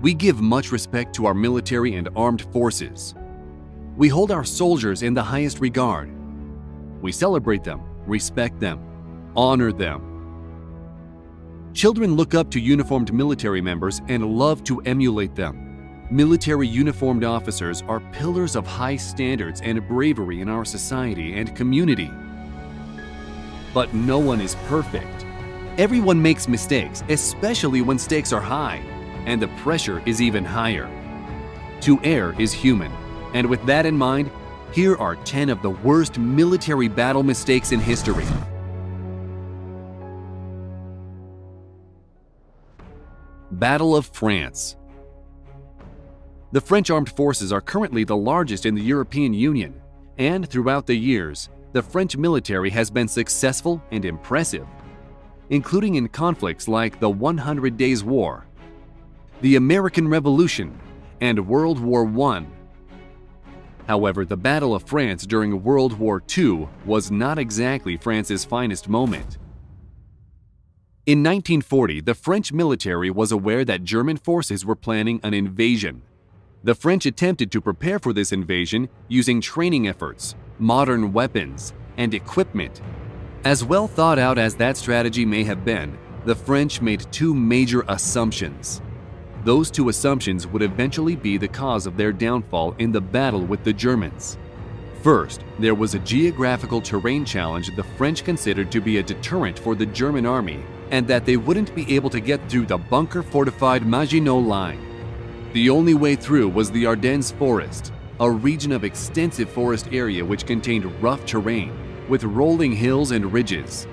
We give much respect to our military and armed forces. We hold our soldiers in the highest regard. We celebrate them, respect them, honor them. Children look up to uniformed military members and love to emulate them. Military uniformed officers are pillars of high standards and bravery in our society and community. But no one is perfect. Everyone makes mistakes, especially when stakes are high, and the pressure is even higher. To err is human, and with that in mind, here are 10 of the worst military battle mistakes in history. Battle of France. The French armed forces are currently the largest in the European Union, and throughout the years, the French military has been successful and impressive, including in conflicts like the 100 Days War, the American Revolution, and World War I. However, the Battle of France during World War II was not exactly France's finest moment. In 1940, the French military was aware that German forces were planning an invasion. The French attempted to prepare for this invasion using training efforts, modern weapons, and equipment. As well thought out as that strategy may have been, the French made two major assumptions. Those two assumptions would eventually be the cause of their downfall in the battle with the Germans. First, there was a geographical terrain challenge the French considered to be a deterrent for the German army, and that they wouldn't be able to get through the bunker-fortified Maginot Line. The only way through was the Ardennes Forest, a region of extensive forest area which contained rough terrain, with rolling hills and ridges.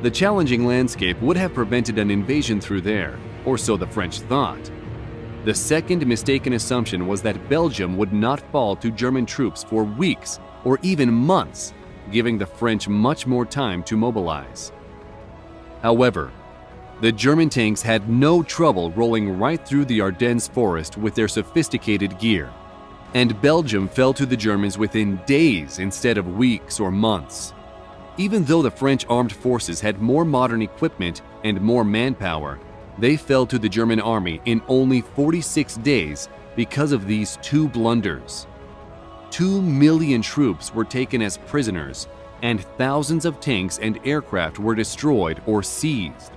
The challenging landscape would have prevented an invasion through there, or so the French thought. The second mistaken assumption was that Belgium would not fall to German troops for weeks or even months, giving the French much more time to mobilize. However, the German tanks had no trouble rolling right through the Ardennes forest with their sophisticated gear, and Belgium fell to the Germans within days instead of weeks or months. Even though the French armed forces had more modern equipment and more manpower, they fell to the German army in only 46 days because of these two blunders. 2 million troops were taken as prisoners, and thousands of tanks and aircraft were destroyed or seized.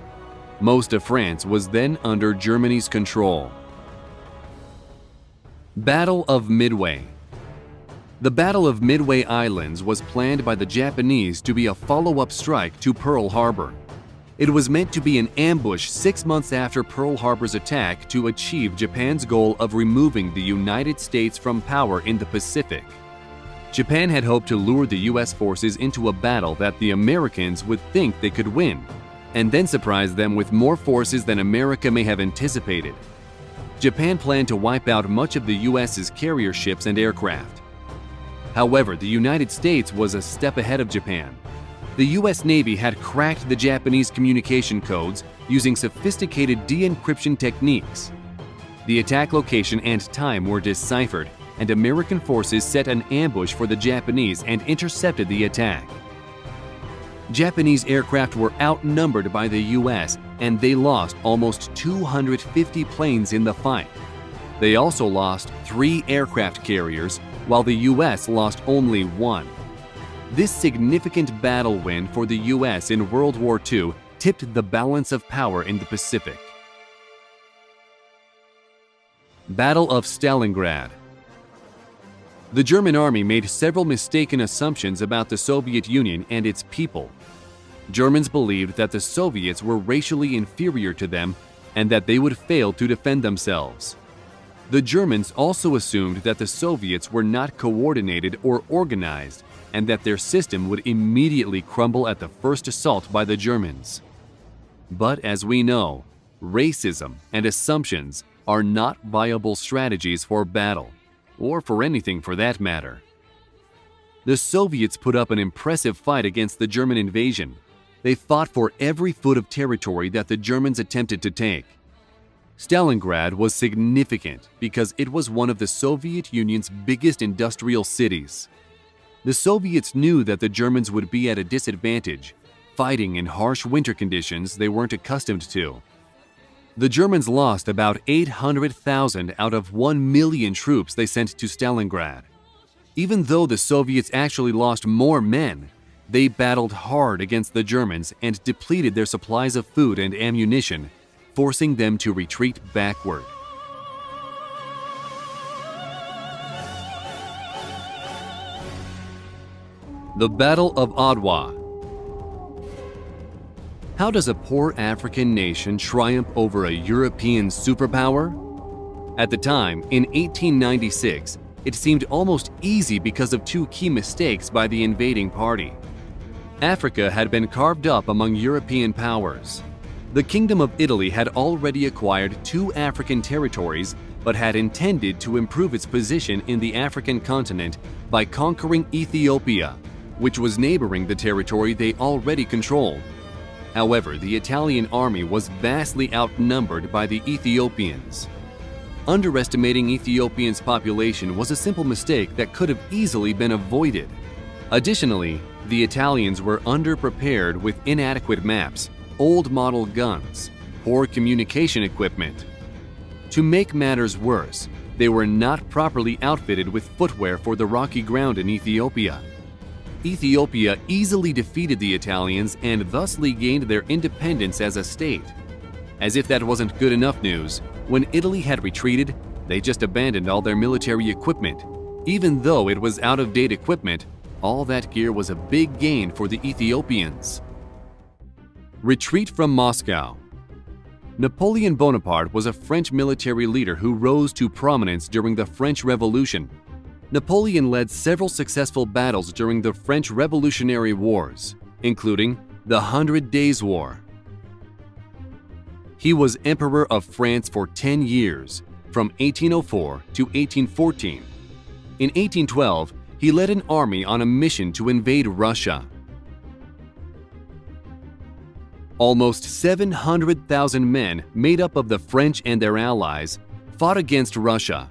Most of France was then under Germany's control. Battle of Midway. The Battle of Midway Islands was planned by the Japanese to be a follow-up strike to Pearl Harbor. It was meant to be an ambush 6 months after Pearl Harbor's attack to achieve Japan's goal of removing the United States from power in the Pacific. Japan had hoped to lure the US forces into a battle that the Americans would think they could win, and then surprise them with more forces than America may have anticipated. Japan planned to wipe out much of the US's carrier ships and aircraft. However, the United States was a step ahead of Japan. The US Navy had cracked the Japanese communication codes using sophisticated de-encryption techniques. The attack location and time were deciphered, and American forces set an ambush for the Japanese and intercepted the attack. Japanese aircraft were outnumbered by the US, and they lost almost 250 planes in the fight. They also lost 3 aircraft carriers, while the US lost only 1. This significant battle win for the US in World War II tipped the balance of power in the Pacific. Battle of Stalingrad. The German army made several mistaken assumptions about the Soviet Union and its people. Germans believed that the Soviets were racially inferior to them and that they would fail to defend themselves. The Germans also assumed that the Soviets were not coordinated or organized, and that their system would immediately crumble at the first assault by the Germans. But as we know, racism and assumptions are not viable strategies for battle, or for anything for that matter. The Soviets put up an impressive fight against the German invasion. They fought for every foot of territory that the Germans attempted to take. Stalingrad was significant because it was one of the Soviet Union's biggest industrial cities. The Soviets knew that the Germans would be at a disadvantage, fighting in harsh winter conditions they weren't accustomed to. The Germans lost about 800,000 out of 1 million troops they sent to Stalingrad. Even though the Soviets actually lost more men, they battled hard against the Germans and depleted their supplies of food and ammunition, forcing them to retreat backward. The Battle of Adwa. How does a poor African nation triumph over a European superpower? At the time, in 1896, it seemed almost easy because of two key mistakes by the invading party. Africa had been carved up among European powers. The Kingdom of Italy had already acquired 2 African territories, but had intended to improve its position in the African continent by conquering Ethiopia, which was neighboring the territory they already controlled. However, the Italian army was vastly outnumbered by the Ethiopians. Underestimating Ethiopia's population was a simple mistake that could have easily been avoided. Additionally, the Italians were underprepared with inadequate maps, old model guns, poor communication equipment. To make matters worse, they were not properly outfitted with footwear for the rocky ground in Ethiopia. Ethiopia easily defeated the Italians and thusly gained their independence as a state. As if that wasn't good enough news, when Italy had retreated, they just abandoned all their military equipment. Even though it was out-of-date equipment, all that gear was a big gain for the Ethiopians. Retreat from Moscow. Napoleon Bonaparte was a French military leader who rose to prominence during the French Revolution. Napoleon led several successful battles during the French Revolutionary Wars, including the 100 Days War. He was Emperor of France for 10 years, from 1804 to 1814. In 1812, he led an army on a mission to invade Russia. Almost 700,000 men, made up of the French and their allies, fought against Russia.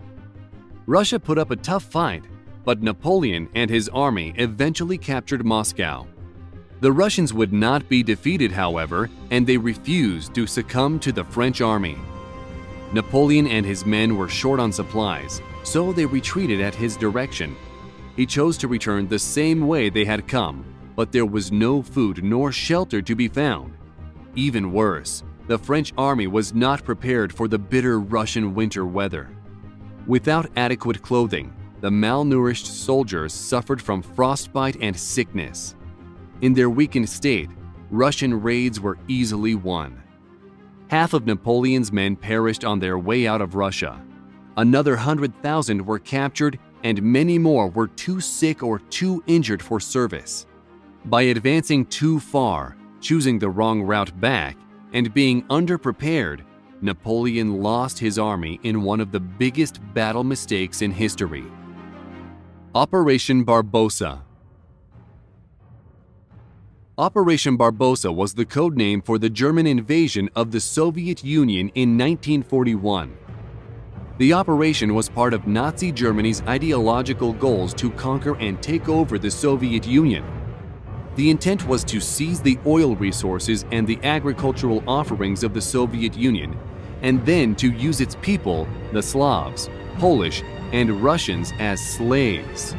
Russia put up a tough fight, but Napoleon and his army eventually captured Moscow. The Russians would not be defeated, however, and they refused to succumb to the French army. Napoleon and his men were short on supplies, so they retreated at his direction. He chose to return the same way they had come, but there was no food nor shelter to be found. Even worse, the French army was not prepared for the bitter Russian winter weather. Without adequate clothing, the malnourished soldiers suffered from frostbite and sickness. In their weakened state, Russian raids were easily won. Half of Napoleon's men perished on their way out of Russia. Another 100,000 were captured, and many more were too sick or too injured for service. By advancing too far, choosing the wrong route back, and being underprepared, Napoleon lost his army in one of the biggest battle mistakes in history. Operation Barbarossa. Operation Barbarossa was the code name for the German invasion of the Soviet Union in 1941. The operation was part of Nazi Germany's ideological goals to conquer and take over the Soviet Union. The intent was to seize the oil resources and the agricultural offerings of the Soviet Union, and then to use its people, the Slavs, Polish, and Russians, as slaves.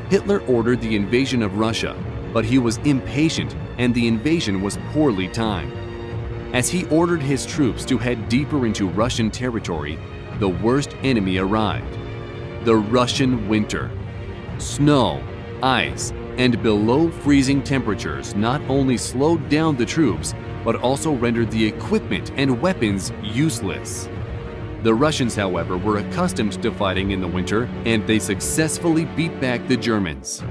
Hitler ordered the invasion of Russia, but he was impatient and the invasion was poorly timed. As he ordered his troops to head deeper into Russian territory, the worst enemy arrived: the Russian winter. Snow, ice, and below freezing temperatures not only slowed down the troops, but also rendered the equipment and weapons useless. The Russians, however, were accustomed to fighting in the winter, and they successfully beat back the Germans.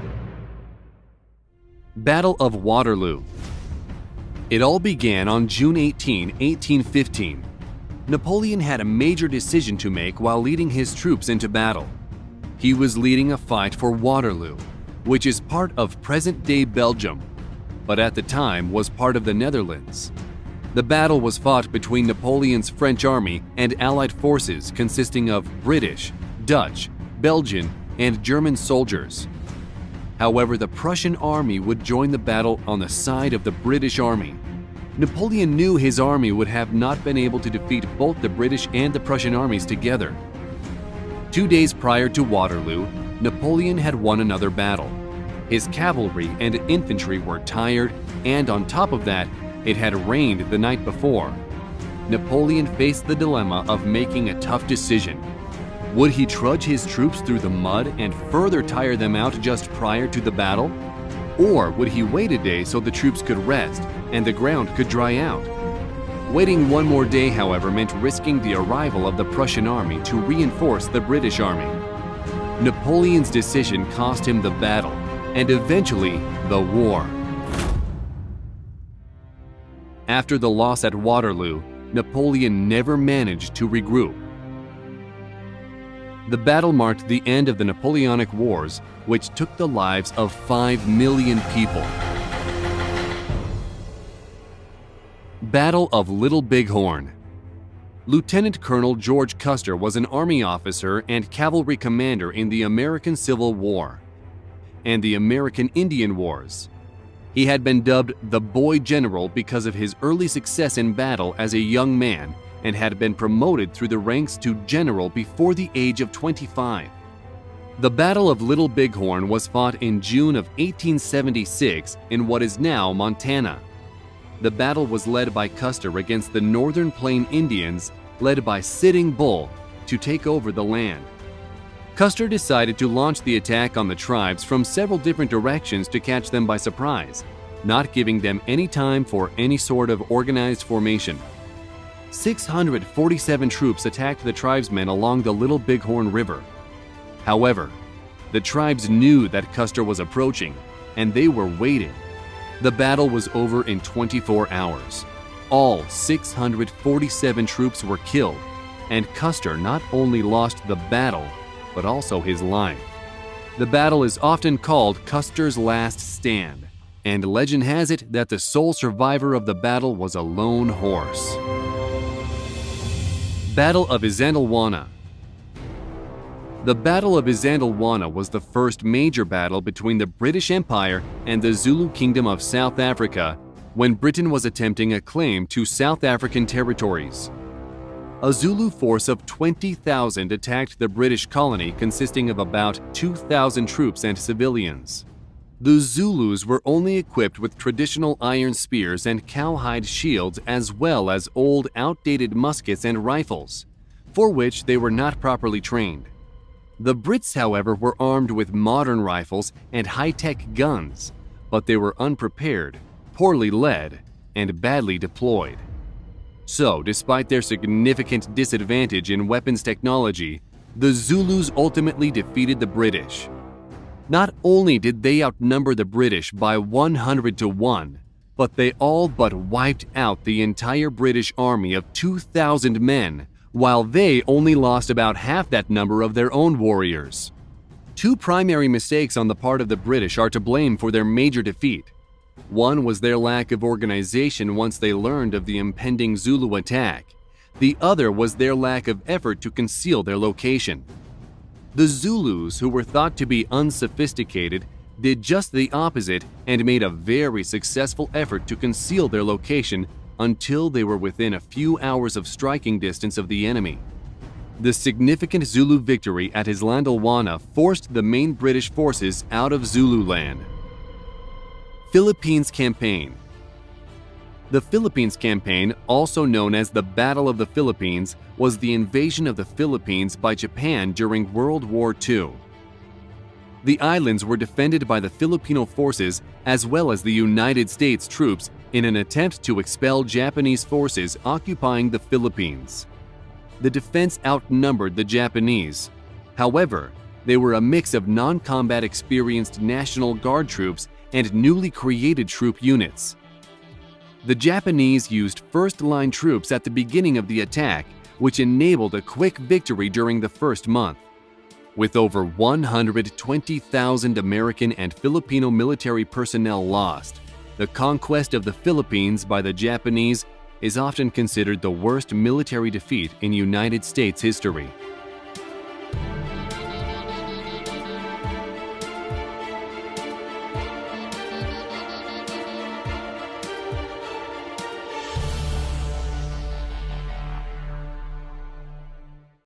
Battle of Waterloo. It all began on June 18, 1815. Napoleon had a major decision to make while leading his troops into battle. He was leading a fight for Waterloo, which is part of present-day Belgium, but at the time was part of the Netherlands. The battle was fought between Napoleon's French army and Allied forces consisting of British, Dutch, Belgian, and German soldiers. However, the Prussian army would join the battle on the side of the British army. Napoleon knew his army would have not been able to defeat both the British and the Prussian armies together. 2 days prior to Waterloo, Napoleon had won another battle. His cavalry and infantry were tired, and on top of that, it had rained the night before. Napoleon faced the dilemma of making a tough decision. Would he trudge his troops through the mud and further tire them out just prior to the battle? Or would he wait a day so the troops could rest and the ground could dry out? Waiting one more day, however, meant risking the arrival of the Prussian army to reinforce the British army. Napoleon's decision cost him the battle and eventually the war. After the loss at Waterloo, Napoleon never managed to regroup. The battle marked the end of the Napoleonic Wars, which took the lives of 5 million people. Battle of Little Bighorn. Lieutenant Colonel George Custer was an Army officer and cavalry commander in the American Civil War and the American Indian Wars. He had been dubbed the Boy General because of his early success in battle as a young man and had been promoted through the ranks to general before the age of 25. The Battle of Little Bighorn was fought in June of 1876 in what is now Montana. The battle was led by Custer against the Northern Plain Indians, led by Sitting Bull, to take over the land. Custer decided to launch the attack on the tribes from several different directions to catch them by surprise, not giving them any time for any sort of organized formation. 647 troops attacked the tribesmen along the Little Bighorn River. However, the tribes knew that Custer was approaching, and they were waiting. The battle was over in 24 hours. All 647 troops were killed, and Custer not only lost the battle, but also his life. The battle is often called Custer's Last Stand, and legend has it that the sole survivor of the battle was a lone horse. Battle of Isandlwana. The Battle of Isandlwana was the first major battle between the British Empire and the Zulu Kingdom of South Africa when Britain was attempting a claim to South African territories. A Zulu force of 20,000 attacked the British colony consisting of about 2,000 troops and civilians. The Zulus were only equipped with traditional iron spears and cowhide shields as well as old, outdated muskets and rifles, for which they were not properly trained. The Brits, however, were armed with modern rifles and high-tech guns, but they were unprepared, poorly led, and badly deployed. So, despite their significant disadvantage in weapons technology, the Zulus ultimately defeated the British. Not only did they outnumber the British by 100 to 1, but they all but wiped out the entire British army of 2,000 men, while they only lost about half that number of their own warriors. Two primary mistakes on the part of the British are to blame for their major defeat. One was their lack of organization once they learned of the impending Zulu attack. The other was their lack of effort to conceal their location. The Zulus, who were thought to be unsophisticated, did just the opposite and made a very successful effort to conceal their location until they were within a few hours of striking distance of the enemy. The significant Zulu victory at Isandlwana forced the main British forces out of Zululand. Philippines Campaign. The Philippines Campaign, also known as the Battle of the Philippines, was the invasion of the Philippines by Japan during World War II. The islands were defended by the Filipino forces as well as the United States troops in an attempt to expel Japanese forces occupying the Philippines. The defense outnumbered the Japanese. However, they were a mix of non-combat experienced National Guard troops and newly created troop units. The Japanese used first-line troops at the beginning of the attack, which enabled a quick victory during the first month. With over 120,000 American and Filipino military personnel lost, the conquest of the Philippines by the Japanese is often considered the worst military defeat in United States history.